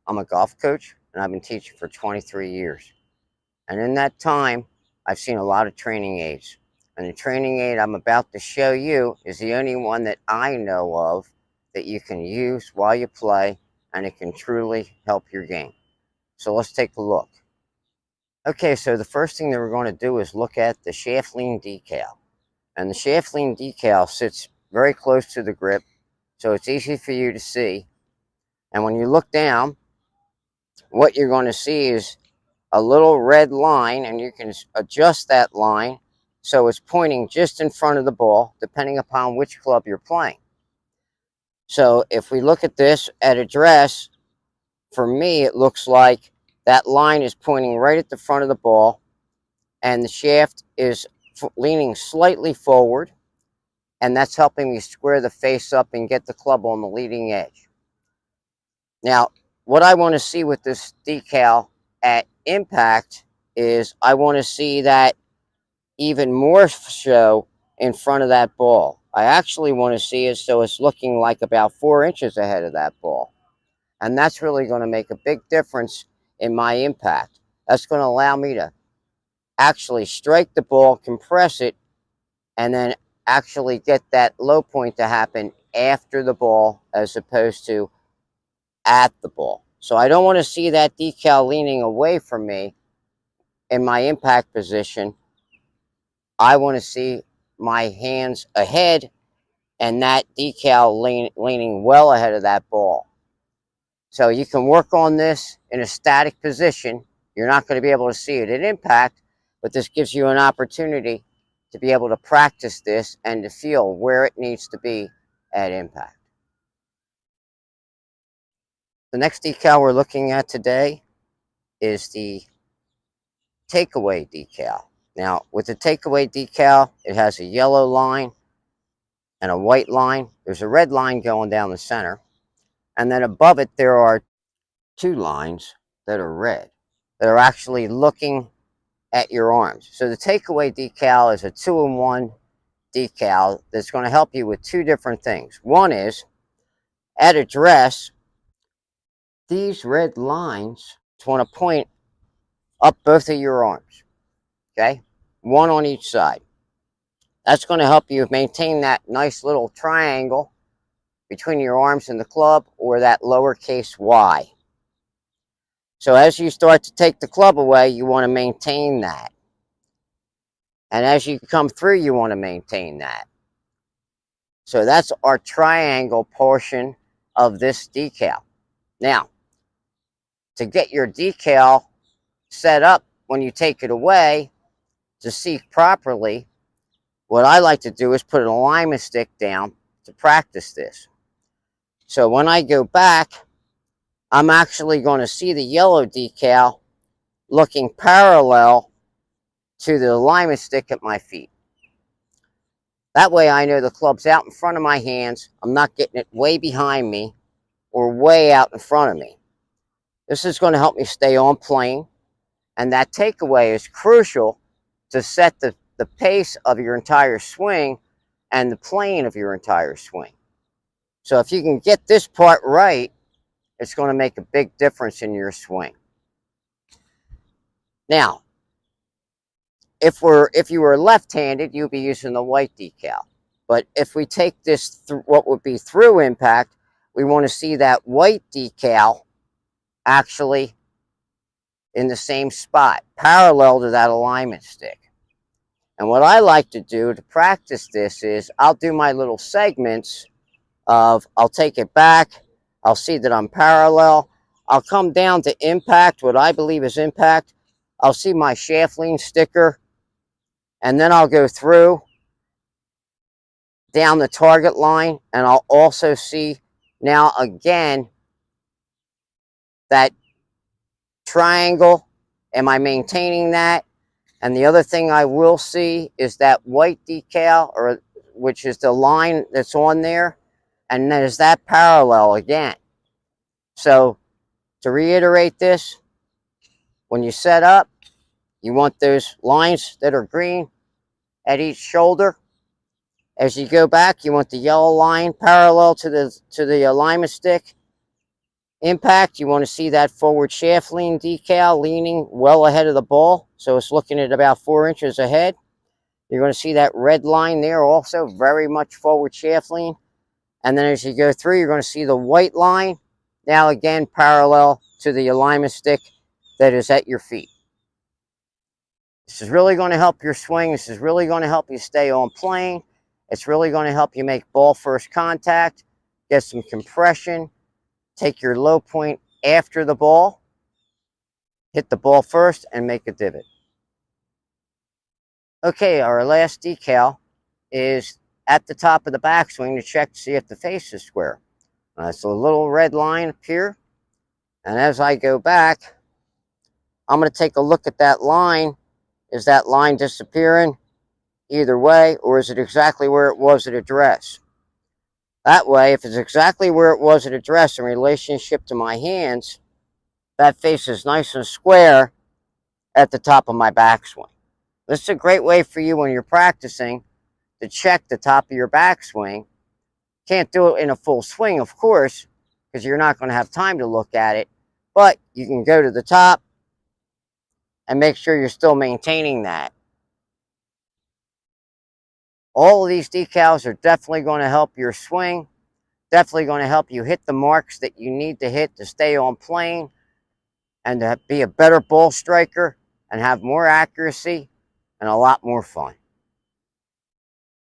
I'm a golf coach, and I've been teaching for 23 years. And in that time, I've seen a lot of training aids. And the training aid I'm about to show you is the only one that I know of that you can use while you play, and it can truly help your game. So let's take a look. Okay, so the first thing that we're going to do is look at the shaft lean decal. And the shaft lean decal sits very close to the grip, so it's easy for you to see. And when you look down, what you're going to see is a little red line, and you can adjust that line so it's pointing just in front of the ball, depending upon which club you're playing. So if we look at this at address, for me, it looks like that line is pointing right at the front of the ball, and the shaft is leaning slightly forward, and that's helping me square the face up and get the club on the leading edge. Now, what I want to see with this decal at impact is I want to see that even more so in front of that ball. I actually want to see it so it's looking like about 4 inches ahead of that ball. And that's really going to make a big difference in my impact. That's going to allow me to actually strike the ball, compress it, and then actually get that low point to happen after the ball as opposed to at the ball. So I don't want to see that decal leaning away from me in my impact position. I want to see my hands ahead and that decal leaning well ahead of that ball. So you can work on this in a static position. You're not going to be able to see it at impact, but this gives you an opportunity to be able to practice this and to feel where it needs to be at impact. The next decal we're looking at today is the takeaway decal. Now, with the takeaway decal, it has a yellow line and a white line. There's a red line going down the center. And then above it, there are 2 lines that are red that are actually looking at your arms. So the takeaway decal is a 2-in-1 decal that's going to help you with 2 different things. One is, at address, these red lines want to point up both of your arms, okay? One on each side. That's going to help you maintain that nice little triangle between your arms and the club, or that lowercase y. So as you start to take the club away, you want to maintain that. And as you come through, you want to maintain that. So that's our triangle portion of this decal. Now, to get your decal set up when you take it away to see properly, what I like to do is put an alignment stick down to practice this. So when I go back, I'm actually going to see the yellow decal looking parallel to the alignment stick at my feet. That way I know the club's out in front of my hands. I'm not getting it way behind me or way out in front of me. This is going to help me stay on plane, and that takeaway is crucial to set the pace of your entire swing and the plane of your entire swing. So if you can get this part right, it's going to make a big difference in your swing. Now, if you were left-handed, you'd be using the white decal. But if we take this what would be through impact, we want to see that white decal actually in the same spot, parallel to that alignment stick. And what I like to do to practice this is I'll do my little segments of, I'll take it back, I'll see that I'm parallel, I'll come down to impact, what I believe is impact, I'll see my shaft lean sticker, and then I'll go through down the target line, and I'll also see now again that triangle. Am I maintaining that? And the other thing I will see is that white decal, or which is the line that's on there, and then is that parallel again. So to reiterate this, when you set up, you want those lines that are green at each shoulder. As you go back, you want the yellow line parallel to the alignment stick. Impact, you want to see that forward shaft lean decal leaning well ahead of the ball. So it's looking at about 4 inches ahead. You're going to see that red line there also, very much forward shaft lean. And then as you go through, you're going to see the white line, now again parallel to the alignment stick that is at your feet. This is really going to help your swing. This is really going to help you stay on plane. It's really going to help you make ball first contact, get some compression, take your low point after the ball, hit the ball first, and make a divot. Okay, our last decal is at the top of the backswing to check to see if the face is square. It's a little red line up here. And as I go back, I'm going to take a look at that line. Is that line disappearing either way, or is it exactly where it was at address? That way, if it's exactly where it was at address in relationship to my hands, that face is nice and square at the top of my backswing. This is a great way for you when you're practicing to check the top of your backswing. Can't do it in a full swing, of course, because you're not going to have time to look at it, but you can go to the top and make sure you're still maintaining that. All of these decals are definitely going to help your swing, definitely going to help you hit the marks that you need to hit to stay on plane and to be a better ball striker and have more accuracy and a lot more fun.